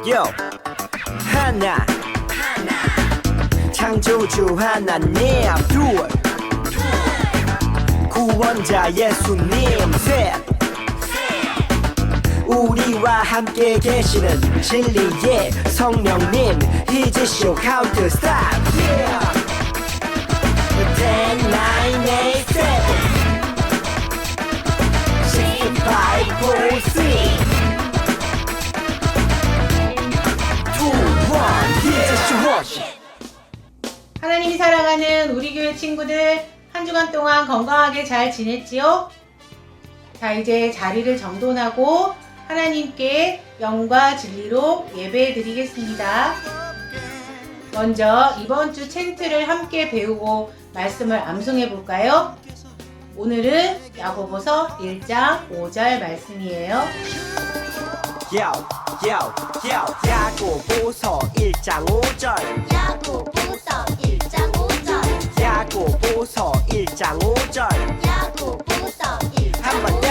Yo 하나 창조주 하나님 둘 구원자 예수님 셋 우리와 함께 계시는 진리의 성령님 He's a show how to stop yeah 10, 9, 8, 7 6, 5, 4, 3 2, 1 He's a show 하나님이 사랑하는 우리 교회 친구들 한 주간 동안 건강하게 잘 지냈지요? 자, 이제 자리를 정돈하고 하나님께 영과 진리로 예배 드리겠습니다. 먼저 이번 주 챈트를 함께 배우고 말씀을 암송해 볼까요? 오늘은 야고보서 1장 5절 말씀이에요. 야고보서 1장 5절 야고보서 1장 5절 야고보서 1장 5절 야고보서 1장 한 번 더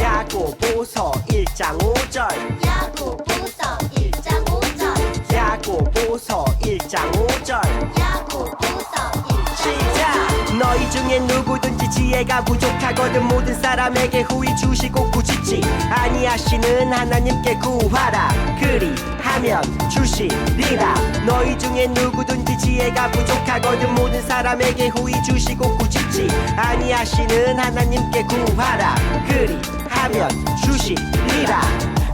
야고보서 1장 5절 야고보서 1장 5절 야고보서 1장 5절 야고보서 1장 시작 너희 중에 누구든지 지혜가 부족하거든 모든 사람에게 후히 주시고 꾸짖지 아니하시는 하나님께 구하라 그리하면 주시리라 너희 중에 누구든지 지혜가 부족하거든 모든 사람에게 후히 주시고 꾸짖지 아니하시는 하나님께 구하라 그리하면 주시리라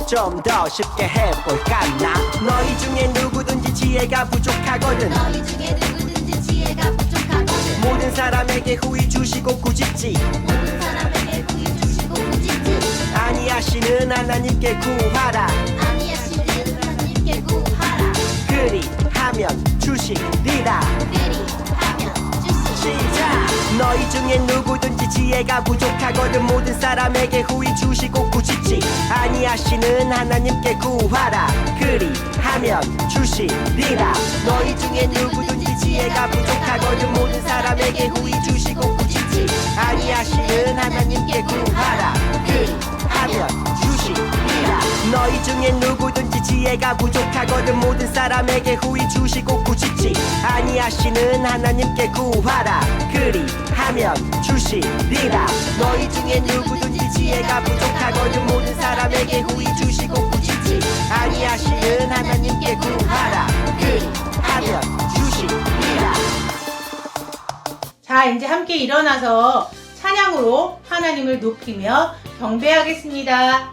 좀 더 쉽게 해볼까 나 너희 중에 누구든지 지혜가 부족하거든 너희 중에 누구든지 지혜가 부족하거든 모든 사람에게 후히 주시고 꾸짖지 모든 사람에게 후히 주시고 꾸짖지 아니하시는 하나님께 구하라 아니하시는 하나님께 구하라 그리하면 주시리라 그리하면 주시리라 시작 너희 중에 누구든지 지혜가 부족하거든 모든 사람에게 후히 주시고 꾸짖지 아니하시는 하나님께 구하라 그리하면 주시리라 너희 중에 누구든지 지혜가 부족하거든 모든 사람에게 후히 주시고 꾸짖지 아니하시는 하나님께 구하라 그리하면 주시리라 너희 중에 누구든지 지혜가 부족하거든 모든 사람에게 후히 주시고 꾸짖지 아니하시는 하나님께 구하라 그리하면 주시리라 너희 중에 누구든지 지혜가 부족하거든 모든 사람에게 후히 주시고 꾸짖지 아니하시는 하나님께 구하라 그리하면 주시리라 자, 이제 함께 일어나서 찬양으로 하나님을 높이며 경배하겠습니다.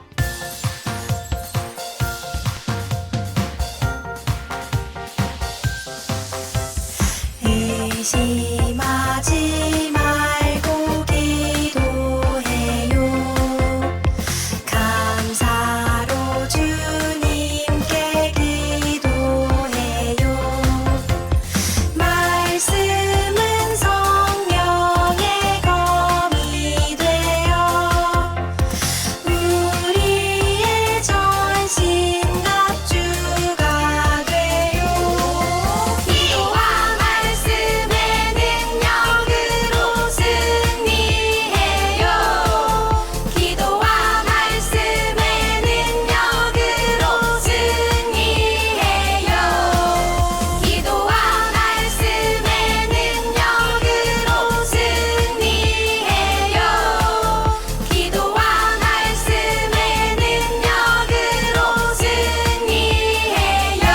의심하지 말고 기도해요 감사로 주님께 기도해요 말씀은 성령의 검이 되어 우리의 전신갑주가 돼요 기도와 말씀의 능력으로 승리해요 기도와 말씀의 능력으로 승리해요 기도와 말씀의 능력으로 승리해요 기도와 말씀의 능력으로 승리해요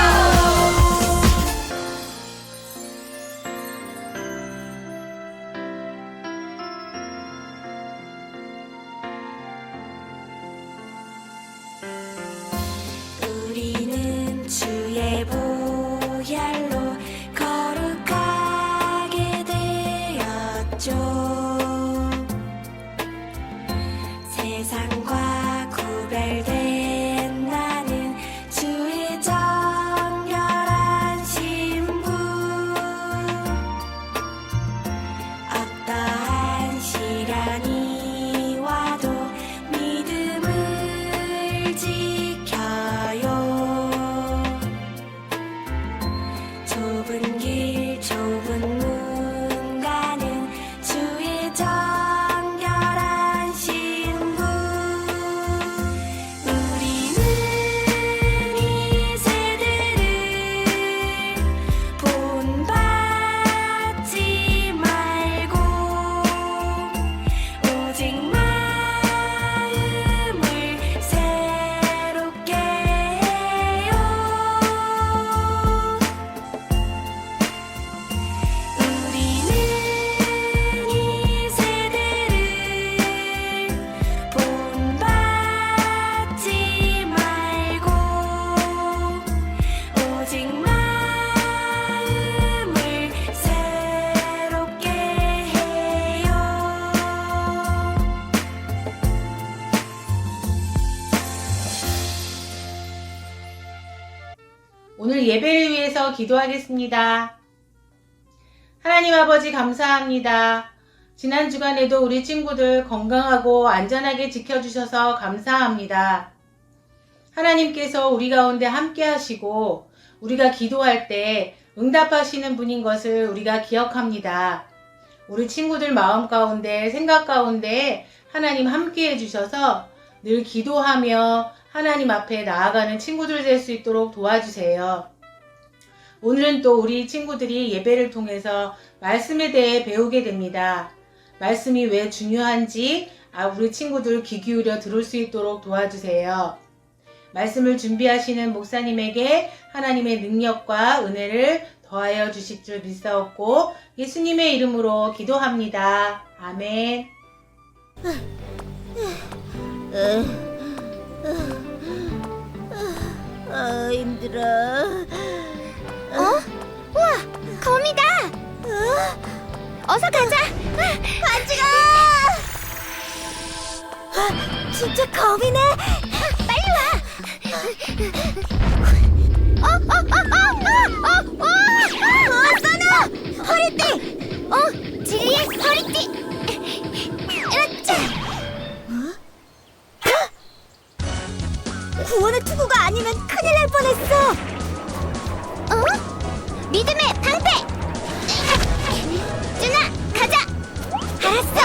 우리는 주의 보혈로 거룩하게 되었죠 세상과 구별된 나는 주의 정결한 신부 어떠한 시련이 와도 믿음을 지켜요 좁은 길 좁은 문 가는 주의 정결한 신부 오늘 예배를 위해서 기도하겠습니다. 하나님 아버지 감사합니다. 지난 주간에도 우리 친구들 건강하고 안전하게 지켜주셔서 감사합니다. 하나님께서 우리 가운데 함께 하시고 우리가 기도할 때 응답하시는 분인 것을 우리가 기억합니다. 우리 친구들 마음 가운데 생각 가운데 하나님 함께 해주셔서 늘 기도하며 하나님 앞에 나아가는 친구들 될 수 있도록 도와주세요. 오늘은 또 우리 친구들이 예배를 통해서 말씀에 대해 배우게 됩니다. 말씀이 왜 중요한지 우리 친구들 귀 기울여 들을 수 있도록 도와주세요. 말씀을 준비하시는 목사님에게 하나님의 능력과 은혜를 더하여 주실 줄 믿사옵고 예수님의 이름으로 기도합니다. 아멘. 힘들어. 우와, 거미다. 어서 가자. 같이 가. 진짜 거미네. 빨리 와. 써나 허리띠. 진리의 허리띠. 으쌰. 구원의 투구가 아니면 큰일 날 뻔했어. 믿음의 방패. 준아, 가자. 알았어.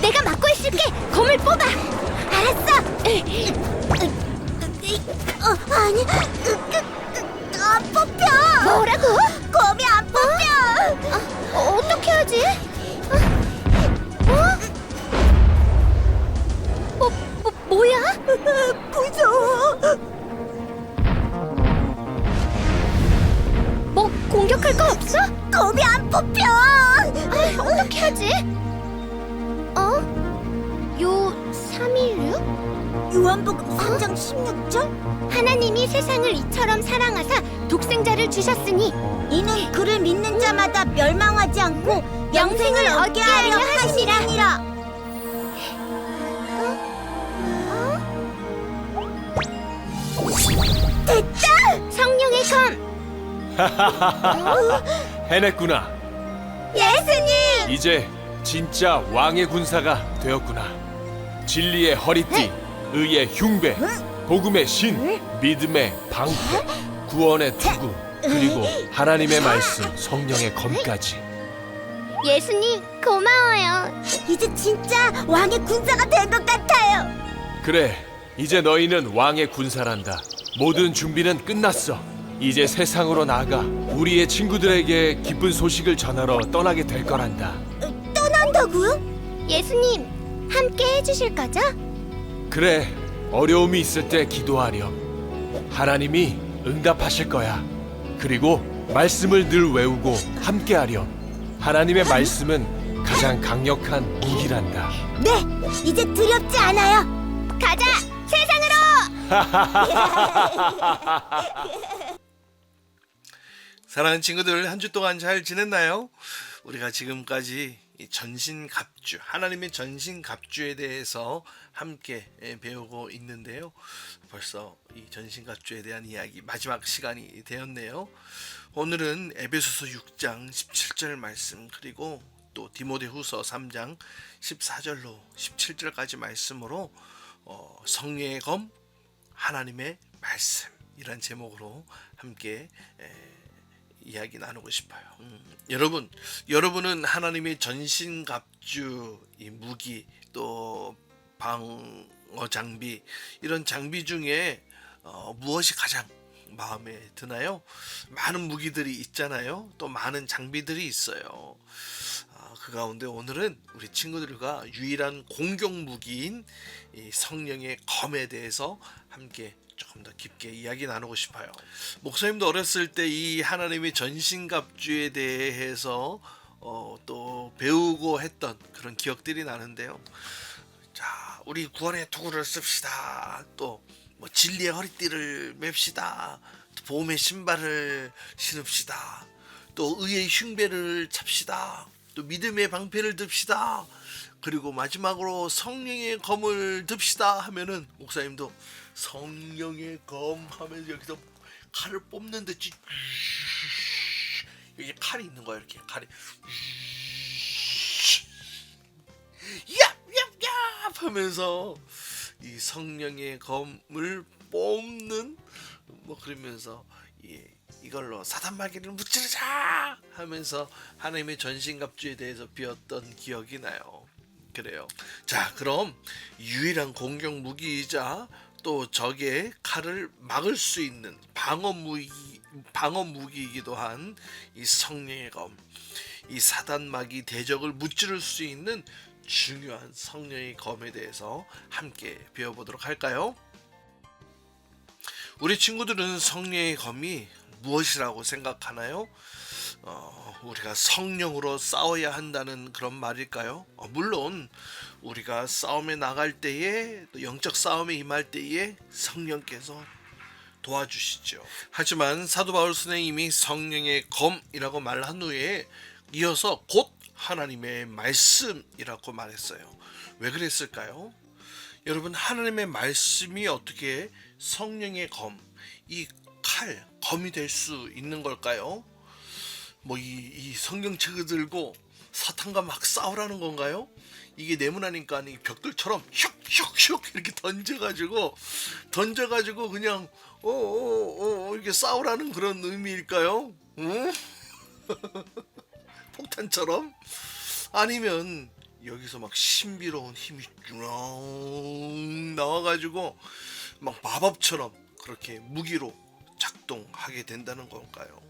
내가 막고 있을게. 검을 뽑아. 알았어. 아니, 안 뽑혀. 뭐라고? 검이 안 뽑혀. 어떻게 하지? 뭐야? 무서워. 뭐 공격할 거 없어? 검이 안 뽑혀. 어떻게 하지? 요 316? 요한복음 3장 16절? 하나님이 세상을 이처럼 사랑하사 독생자를 주셨으니 이는 그를 믿는 자마다 멸망하지 않고 영생을 얻게 하려 하시니라. 됐다! 성령의 검. 해냈구나. 예수님! 이제 진짜 왕의 군사가 되었구나. 진리의 허리띠, 의의 흉배, 복음의 신, 믿음의 방패, 구원의 투구, 그리고 하나님의 말씀, 성령의 검까지. 예수님 고마워요. 이제 진짜 왕의 군사가 된 것 같아요. 그래, 이제 너희는 왕의 군사란다. 모든 준비는 끝났어. 이제 세상으로 나가 우리의 친구들에게 기쁜 소식을 전하러 떠나게 될 거란다. 떠난다고요? 예수님 함께 해주실 거죠? 그래, 어려움이 있을 때 기도하렴. 하나님이 응답하실 거야. 그리고 말씀을 늘 외우고 함께하렴. 하나님의 말씀은 가장 강력한 무기란다. 네, 이제 두렵지 않아요. 가자 세상으로. 사랑하는 친구들, 한 주 동안 잘 지냈나요? 우리가 지금까지 이 전신갑주, 하나님의 전신갑주에 대해서 함께 배우고 있는데요. 벌써 이 전신갑주에 대한 이야기 마지막 시간이 되었네요. 오늘은 에베소서 6장 17절 말씀, 그리고 또 디모데후서 3장 14절로 17절까지 말씀으로 성령의 검, 하나님의 말씀, 이란 제목으로 함께 이야기 나누고 싶어요. 여러분은 하나님의 전신갑주, 이 무기, 또 방어 장비, 이런 장비 중에 무엇이 가장 마음에 드나요? 많은 무기들이 있잖아요. 또 많은 장비들이 있어요. 그 가운데 오늘은 우리 친구들과 유일한 공격 무기인 이 성령의 검에 대해서 함께 조금 더 깊게 이야기 나누고 싶어요. 목사님도 어렸을 때 이 하나님의 전신갑주에 대해서 또 배우고 했던 그런 기억들이 나는데요. 자, 우리 구원의 도구를 씁시다. 또 뭐 진리의 허리띠를 맵시다. 또 보험의 신발을 신읍시다. 또 의의 흉배를 잡시다. 또 믿음의 방패를 듭시다. 그리고 마지막으로 성령의 검을 듭시다 하면은 목사님도 성령의 검 하면서 여기서 칼을 뽑는 듯이 여기 칼이 있는 거예요. 이렇게 칼이 얍얍얍 하면서 이 성령의 검을 뽑는 뭐 그러면서 이걸로 사단 마귀를 무찌르자 하면서 하나님의 전신갑주에 대해서 배웠던 기억이 나요. 그래요. 자, 그럼 유일한 공격 무기이자 또 적의 칼을 막을 수 있는 방어 무기이기도 한 이 성령의 검, 이 사단 마귀 대적을 무찌를 수 있는 중요한 성령의 검에 대해서 함께 배워보도록 할까요? 우리 친구들은 성령의 검이 무엇이라고 생각하나요? 우리가 성령으로 싸워야 한다는 그런 말일까요? 물론 우리가 싸움에 나갈 때에 또 영적 싸움에 임할 때에 성령께서 도와주시죠. 하지만 사도 바울 선생님이 성령의 검이라고 말한 후에 이어서 곧 하나님의 말씀이라고 말했어요. 왜 그랬을까요? 여러분, 하나님의 말씀이 어떻게 성령의 검, 이 칼, 검이 될 수 있는 걸까요? 뭐 이 성경책을 들고 사탄과 막 싸우라는 건가요? 이게 내문하니까 이 벽돌처럼 슉슉슉 이렇게 던져가지고 그냥 이렇게 싸우라는 그런 의미일까요? 응? 폭탄처럼? 아니면 여기서 막 신비로운 힘이 쭉 나와가지고 막 마법처럼 그렇게 무기로 작동하게 된다는 걸까요?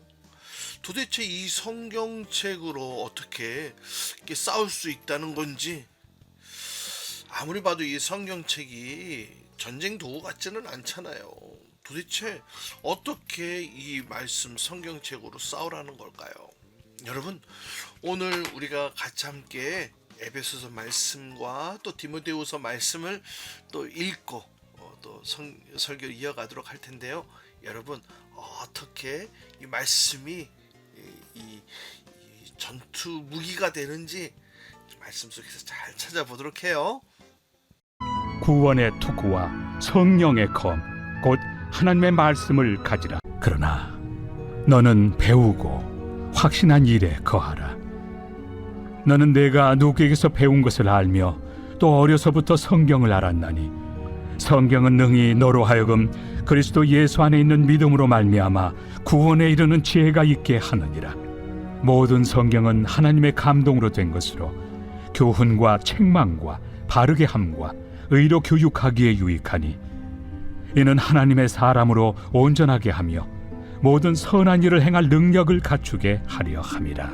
도대체 이 성경책으로 어떻게 이렇게 싸울 수 있다는 건지, 아무리 봐도 이 성경책이 전쟁 도구 같지는 않잖아요. 도대체 어떻게 이 말씀 성경책으로 싸우라는 걸까요? 여러분, 오늘 우리가 같이 함께 에베소서 말씀과 또 디모데후서 말씀을 또 읽고 또 설교를 이어가도록 할 텐데요. 여러분, 어떻게 이 말씀이 이 전투 무기가 되는지 말씀 속에서 잘 찾아보도록 해요. 구원의 투구와 성령의 검, 곧 하나님의 말씀을 가지라. 그러나 너는 배우고 확신한 일에 거하라. 너는 내가 누구에게서 배운 것을 알며 또 어려서부터 성경을 알았나니 성경은 능히 너로 하여금 그리스도 예수 안에 있는 믿음으로 말미암아 구원에 이르는 지혜가 있게 하느니라. 모든 성경은 하나님의 감동으로 된 것으로 교훈과 책망과 바르게 함과 의로 교육하기에 유익하니 이는 하나님의 사람으로 온전하게 하며 모든 선한 일을 행할 능력을 갖추게 하려 함이라.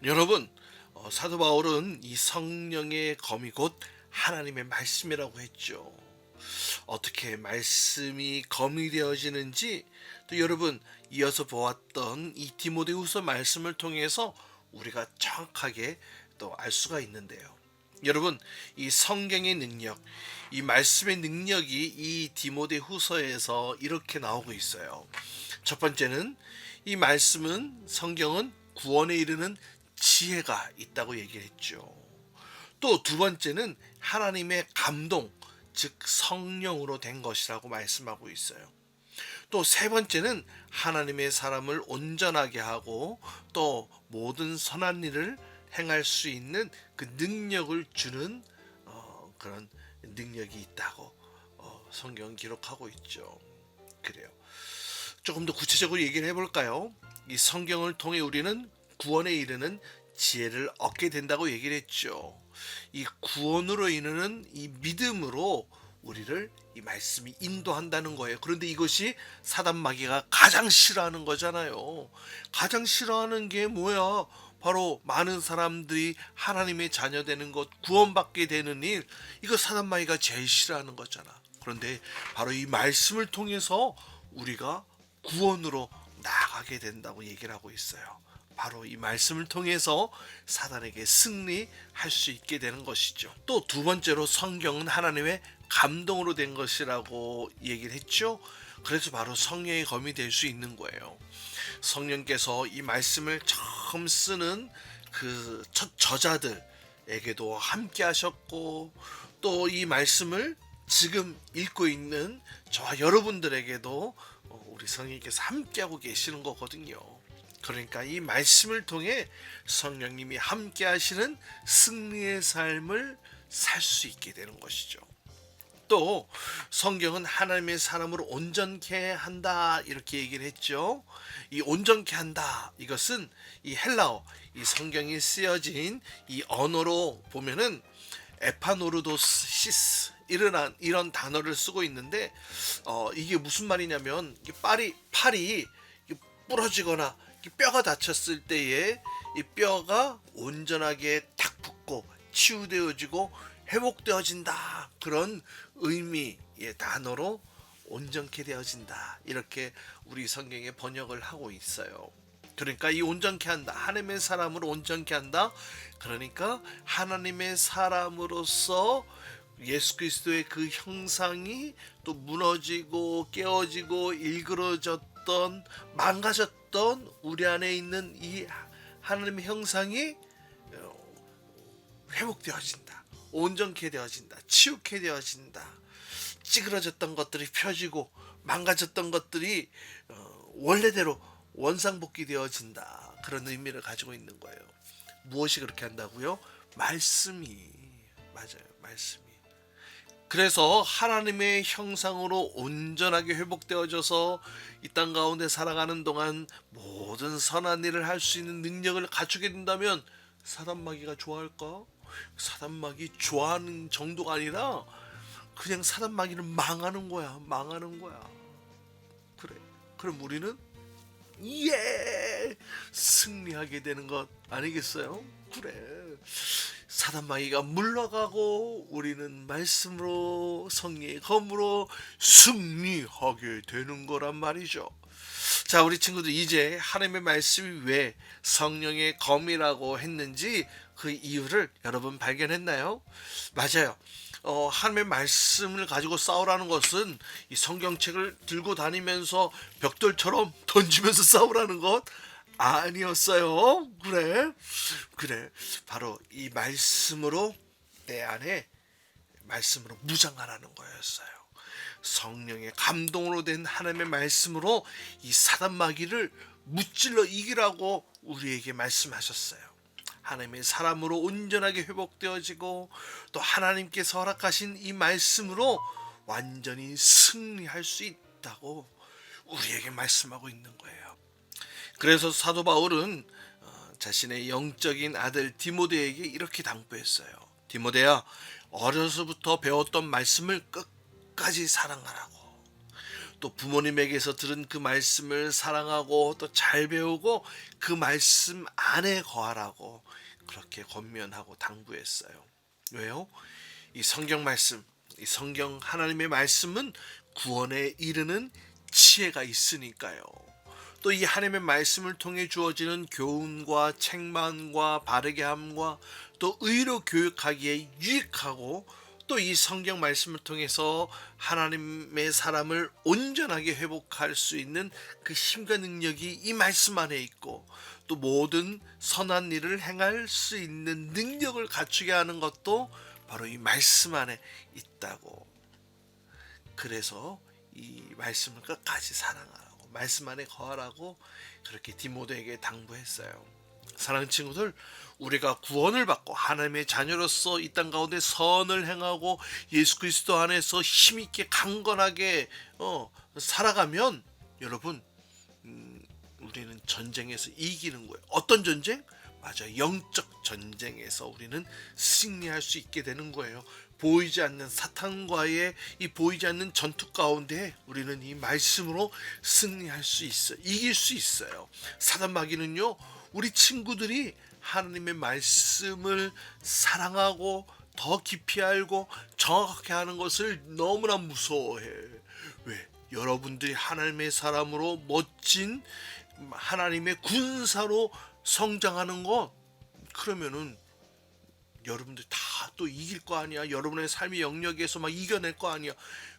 여러분, 사도 바울은 이 성령의 검이 곧 하나님의 말씀이라고 했죠. 어떻게 말씀이 검이 되어지는지 또 여러분 이어서 보았던 이 디모데후서 말씀을 통해서 우리가 정확하게 또 알 수가 있는데요. 여러분, 이 성경의 능력, 이 말씀의 능력이 이 디모데후서에서 이렇게 나오고 있어요. 첫 번째는 이 말씀은, 성경은 구원에 이르는 지혜가 있다고 얘기했죠. 또 두 번째는 하나님의 감동, 즉 성령으로 된 것이라고 말씀하고 있어요. 또 세 번째는 하나님의 사람을 온전하게 하고 또 모든 선한 일을 행할 수 있는 그 능력을 주는 그런 능력이 있다고 성경은 기록하고 있죠. 그래요. 조금 더 구체적으로 얘기를 해볼까요? 이 성경을 통해 우리는 구원에 이르는 지혜를 얻게 된다고 얘기를 했죠. 이 구원으로 이르는 이 믿음으로 우리를 이 말씀이 인도한다는 거예요. 그런데 이것이 사단 마귀가 가장 싫어하는 거잖아요. 가장 싫어하는 게 뭐야? 바로 많은 사람들이 하나님의 자녀 되는 것, 구원받게 되는 일, 이거 사단 마귀가 제일 싫어하는 거잖아. 그런데 바로 이 말씀을 통해서 우리가 구원으로 나아가게 된다고 얘기를 하고 있어요. 바로 이 말씀을 통해서 사단에게 승리할 수 있게 되는 것이죠. 또 두 번째로 성경은 하나님의 감동으로 된 것이라고 얘기를 했죠. 그래서 바로 성령의 검이 될 수 있는 거예요. 성령께서 이 말씀을 처음 쓰는 그 첫 저자들에게도 함께 하셨고, 또 이 말씀을 지금 읽고 있는 저와 여러분들에게도 우리 성령께서 함께하고 계시는 거거든요. 그러니까 이 말씀을 통해 성령님이 함께 하시는 승리의 삶을 살 수 있게 되는 것이죠. 또 성경은 하나님의 사람으로 온전케 한다 이렇게 얘기를 했죠. 이 온전케 한다, 이것은 이 헬라어, 이 성경이 쓰여진 이 언어로 보면은 에파노르도시스 이런 단어를 쓰고 있는데, 이게 무슨 말이냐면 팔이 부러지거나 뼈가 다쳤을 때에 이 뼈가 온전하게 탁 붙고 치유되어지고 회복되어진다, 그런 의미의 단어로 온전케 되어진다, 이렇게 우리 성경에 번역을 하고 있어요. 그러니까 이 온전케 한다, 하나님의 사람으로 온전케 한다, 그러니까 하나님의 사람으로서 예수 그리스도의 그 형상이 또 무너지고 깨어지고 일그러졌던 망가졌던 우리 안에 있는 이 하나님의 형상이 회복되어진다, 온전케 되어진다, 치유케 되어진다, 찌그러졌던 것들이 펴지고 망가졌던 것들이 원래대로 원상복귀 되어진다, 그런 의미를 가지고 있는 거예요. 무엇이 그렇게 한다고요? 말씀이. 맞아요, 말씀이. 그래서 하나님의 형상으로 온전하게 회복되어져서 이 땅 가운데 살아가는 동안 모든 선한 일을 할 수 있는 능력을 갖추게 된다면 사단마귀가 좋아할까? 사단마귀 좋아하는 정도가 아니라 그냥 사단마귀는 망하는 거야. 그래, 그럼 우리는 승리하게 되는 것 아니겠어요? 그래, 사단마귀가 물러가고 우리는 말씀으로, 성령의 검으로 승리하게 되는 거란 말이죠. 자, 우리 친구들, 이제 하나님의 말씀이 왜 성령의 검이라고 했는지 그 이유를 여러분 발견했나요? 맞아요. 하나님의 말씀을 가지고 싸우라는 것은 이 성경책을 들고 다니면서 벽돌처럼 던지면서 싸우라는 것 아니었어요. 그래, 바로 이 말씀으로, 내 안에 말씀으로 무장하라는 거였어요. 성령의 감동으로 된 하나님의 말씀으로 이 사단마귀를 무찔러 이기라고 우리에게 말씀하셨어요. 하나님의 사람으로 온전하게 회복되어지고, 또 하나님께서 허락하신 이 말씀으로 완전히 승리할 수 있다고 우리에게 말씀하고 있는 거예요. 그래서 사도 바울은 자신의 영적인 아들 디모데에게 이렇게 당부했어요. 디모데야, 어려서부터 배웠던 말씀을 끝까지 사랑하라고, 또 부모님에게서 들은 그 말씀을 사랑하고 또 잘 배우고 그 말씀 안에 거하라고 그렇게 권면하고 당부했어요. 왜요? 이 성경 말씀, 이 성경 하나님의 말씀은 구원에 이르는 지혜가 있으니까요. 또 이 하나님의 말씀을 통해 주어지는 교훈과 책망과 바르게 함과 또 의로 교육하기에 유익하고, 또 이 성경 말씀을 통해서 하나님의 사람을 온전하게 회복할 수 있는 그 힘과 능력이 이 말씀 안에 있고, 또 모든 선한 일을 행할 수 있는 능력을 갖추게 하는 것도 바로 이 말씀 안에 있다고. 그래서 이 말씀을 끝까지 사랑하라고, 말씀 안에 거하라고 그렇게 디모데에게 당부했어요. 사랑하는 친구들, 우리가 구원을 받고 하나님의 자녀로서 이 땅 가운데 선을 행하고 예수 그리스도 안에서 힘있게 강건하게 살아가면, 여러분, 우리는 전쟁에서 이기는 거예요. 어떤 전쟁? 맞아요, 영적 전쟁에서 우리는 승리할 수 있게 되는 거예요. 보이지 않는 사탄과의 이 보이지 않는 전투 가운데 우리는 이 말씀으로 승리할 수 있어요. 이길 수 있어요. 사단마귀는요, 우리 친구들이 하나님의 말씀을 사랑하고 더 깊이 알고 정확하게 하는 것을 너무나 무서워해. 왜? 여러분들이 하나님의 사람으로 멋진 하나님의 군사로 성장하는 것, 그러면은 여러분들 다 다 또 이길 거 아니야. 여러분의 삶의 영역에서 막 이겨낼 거 아니야.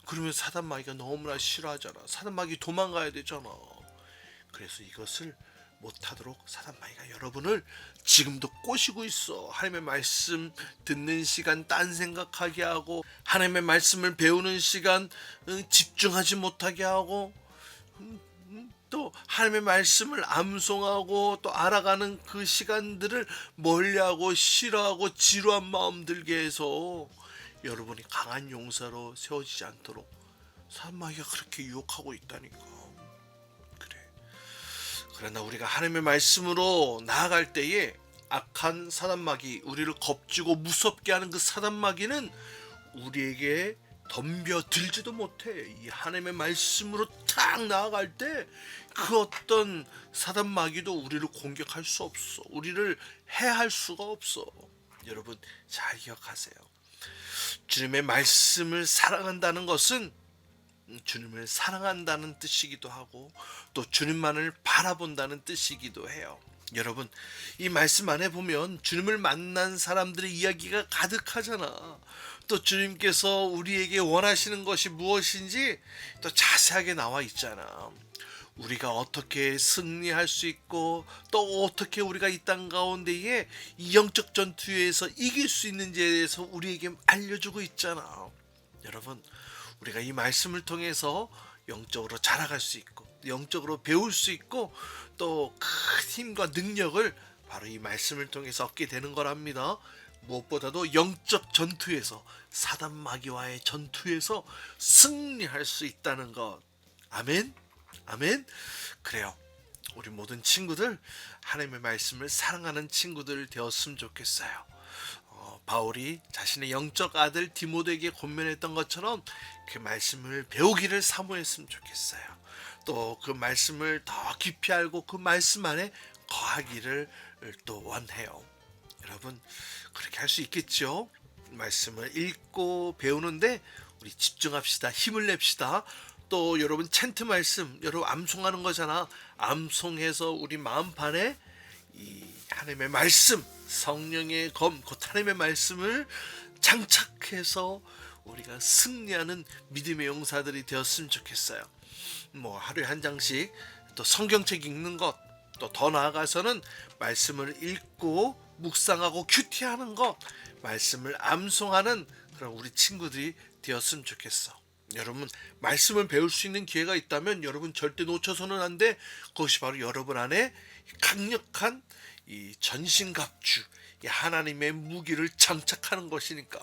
그러면 사단 마귀가 너무나 싫어하잖아. 사단 마귀 도망가야 되잖아. 그래서 이것을 못하도록 사단 마귀가 여러분을 지금도 꼬시고 있어. 하나님의 말씀 듣는 시간 딴 생각하게 하고, 하나님의 말씀을 배우는 시간 집중하지 못하게 하고, 또 하나님의 말씀을 암송하고 또 알아가는 그 시간들을 멀리하고 싫어하고 지루한 마음 들게 해서 여러분이 강한 용사로 세워지지 않도록 사단 마귀가 그렇게 유혹하고 있다니까. 그래. 그러나 우리가 하나님의 말씀으로 나아갈 때에 악한 사단 마귀, 우리를 겁주고 무섭게 하는 그 사단 마귀는 우리에게 덤벼들지도 못해. 이 하나님의 말씀으로 탁 나아갈 때 그 어떤 사단 마귀도 우리를 공격할 수 없어. 우리를 해할 수가 없어. 여러분 잘 기억하세요. 주님의 말씀을 사랑한다는 것은 주님을 사랑한다는 뜻이기도 하고 또 주님만을 바라본다는 뜻이기도 해요. 여러분 이 말씀 안에 보면 주님을 만난 사람들의 이야기가 가득하잖아. 또 주님께서 우리에게 원하시는 것이 무엇인지 또 자세하게 나와 있잖아. 우리가 어떻게 승리할 수 있고 또 어떻게 우리가 이 땅 가운데에 이 영적 전투에서 이길 수 있는지에 대해서 우리에게 알려주고 있잖아. 여러분 우리가 이 말씀을 통해서 영적으로 자라갈 수 있고 영적으로 배울 수 있고 또 큰 힘과 능력을 바로 이 말씀을 통해서 얻게 되는 거랍니다. 무엇보다도 영적 전투에서 사단 마귀와의 전투에서 승리할 수 있다는 것. 아멘. 아멘. 그래요. 우리 모든 친구들 하나님의 말씀을 사랑하는 친구들 되었으면 좋겠어요. 바울이 자신의 영적 아들 디모데에게 권면했던 것처럼 그 말씀을 배우기를 사모했으면 좋겠어요. 또 그 말씀을 더 깊이 알고 그 말씀 안에 거하기를 또 원해요. 여러분 그렇게 할 수 있겠죠? 말씀을 읽고 배우는데 우리 집중합시다. 힘을 냅시다. 또 여러분 챈트 말씀 여러분 암송하는 거잖아. 암송해서 우리 마음판에 이 하나님의 말씀 성령의 검 곧 하나님의 말씀을 장착해서 우리가 승리하는 믿음의 용사들이 되었으면 좋겠어요. 뭐 하루에 한 장씩 또 성경책 읽는 것 또 더 나아가서는 말씀을 읽고 묵상하고 큐티하는 것 말씀을 암송하는 그런 우리 친구들이 되었으면 좋겠어. 여러분 말씀을 배울 수 있는 기회가 있다면 여러분 절대 놓쳐서는 안 돼. 그것이 바로 여러분 안에 강력한 이 전신갑주 이 하나님의 무기를 장착하는 것이니까.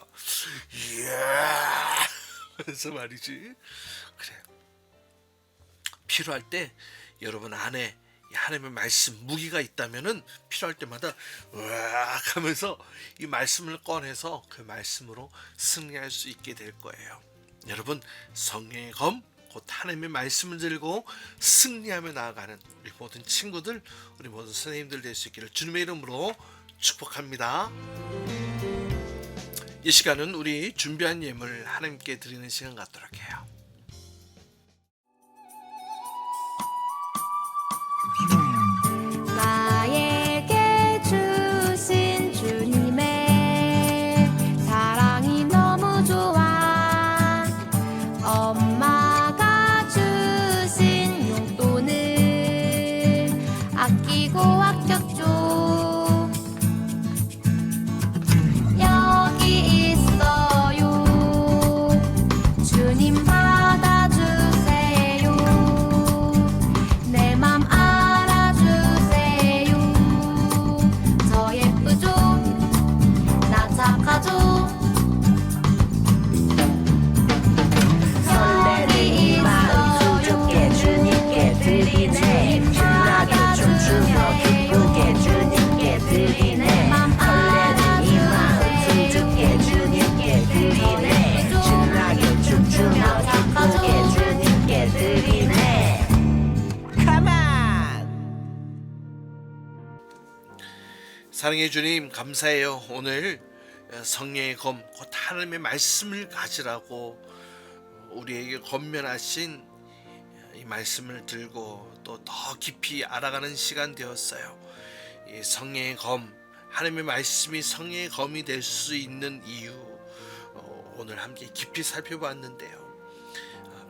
이야 그래서 말이지. 그래 필요할 때 여러분 안에 이 하나님의 말씀 무기가 있다면은 필요할 때마다 으악 하면서 이 말씀을 꺼내서 그 말씀으로 승리할 수 있게 될 거예요. 여러분 성령의 검 곧 하나님의 말씀을 들고 승리하며 나아가는 우리 모든 친구들 우리 모든 선생님들 될 수 있기를 주님의 이름으로 축복합니다. 이 시간은 우리 준비한 예물 하나님께 드리는 시간 갖도록 해요. 나에게 주신 주님의 사랑이 너무 좋아. 엄마가 주신 용돈을 아끼고 아꼈죠. 여기 있어요. 주님 받아주세요. 내 맘 알아주세요. 저 예쁘죠? 나 착하죠? 설레는 이 마음 주께 주님께 드리네. 신나게 춤추며 기쁘게 주님께 드리네. 설레는 이 마음 주께 주님께 드리네. 신나게 춤추며 기쁘게 주님께 드리네. Come on! 사랑의 주님 감사해요. 오늘 성령의 검 곧 하나님의 말씀을 가지라고 우리에게 권면하신 이 말씀을 들고 또 더 깊이 알아가는 시간 되었어요. 이 성령의 검 하나님의 말씀이 성령의 검이 될 수 있는 이유, 오늘 함께 깊이 살펴봤는데요.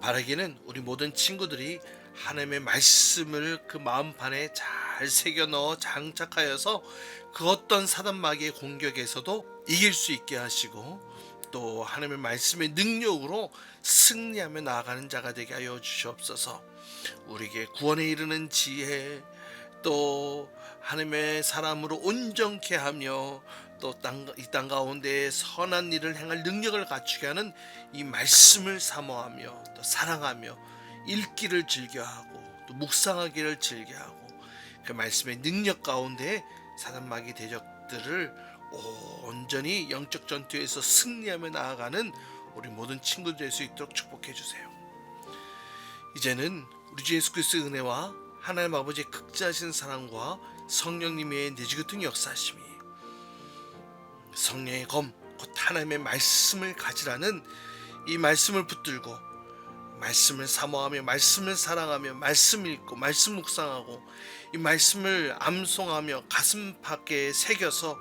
바라기는 우리 모든 친구들이 하나님의 말씀을 그 마음판에 잘 새겨 넣어 장착하여서 그 어떤 사단 마귀의 공격에서도 이길 수 있게 하시고, 또 하나님의 말씀의 능력으로 승리하며 나아가는 자가 되게 하여 주시옵소서. 우리에게 구원에 이르는 지혜, 또 하나님의 사람으로 온전케 하며 또 이 땅 가운데 선한 일을 행할 능력을 갖추게 하는 이 말씀을 사모하며 또 사랑하며 읽기를 즐겨하고 또 묵상하기를 즐겨하고, 그 말씀의 능력 가운데 사단 마귀 대적들을 온전히 영적 전투에서 승리하며 나아가는 우리 모든 친구들 될 수 있도록 축복해 주세요. 이제는 우리 주 예수 그리스도의 은혜와 하나님 아버지의 극진하신 사랑과 성령님의 내지같은 역사하심이, 성령의 검 곧 하나님의 말씀을 가지라는 이 말씀을 붙들고 말씀을 사모하며 말씀을 사랑하며 말씀 읽고 말씀 묵상하고 이 말씀을 암송하며 가슴 밖에 새겨서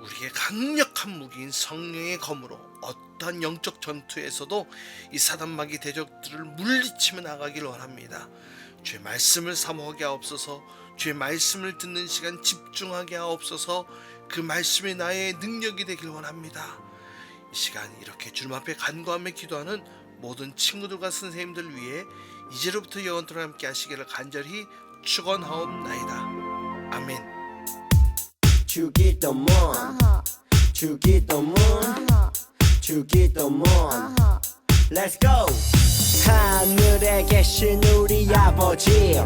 우리에게 강력한 무기인 성령의 검으로 어떠한 영적 전투에서도 이 사단 마귀 대적들을 물리치며 나가길 원합니다. 주의 말씀을 사모하게 하옵소서. 주의 말씀을 듣는 시간 집중하게 하옵소서. 그 말씀이 나의 능력이 되길 원합니다. 이 시간 이렇게 주님 앞에 간구하며 기도하는 모든 친구들과 선생님들 위해 이제로부터 영원토록 함께 하시기를 간절히 축원하옵나이다. 아멘. 주기도문 주기도문 주기도문 Let's go. 하늘에 계신 우리 아버지,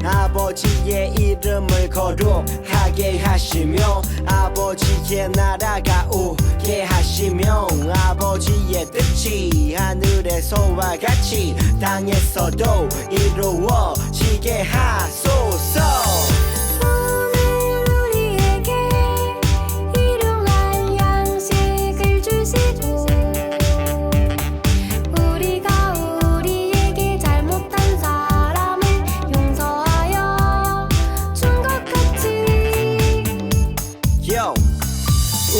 아버지의 이름을 거룩하게 하시며 아버지의 나라가 오게 하시며 아버지의 뜻이 하늘에서와 같이 땅에서도 이루어지게 하소서.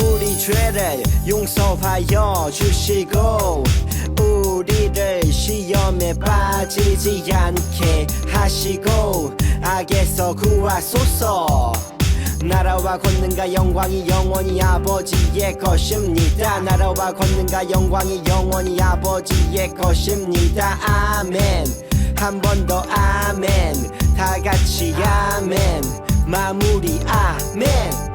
우리 죄를 용서하여 주시고 우리를 시험에 빠지지 않게 하시고 악에서 구하소서. 나라와 권능과 영광이 영원히 아버지의 것입니다. 나라와 권능과 영광이 영원히 아버지의 것입니다. 아멘. 한 번 더 아멘. 다 같이 아멘. 마무리 아멘.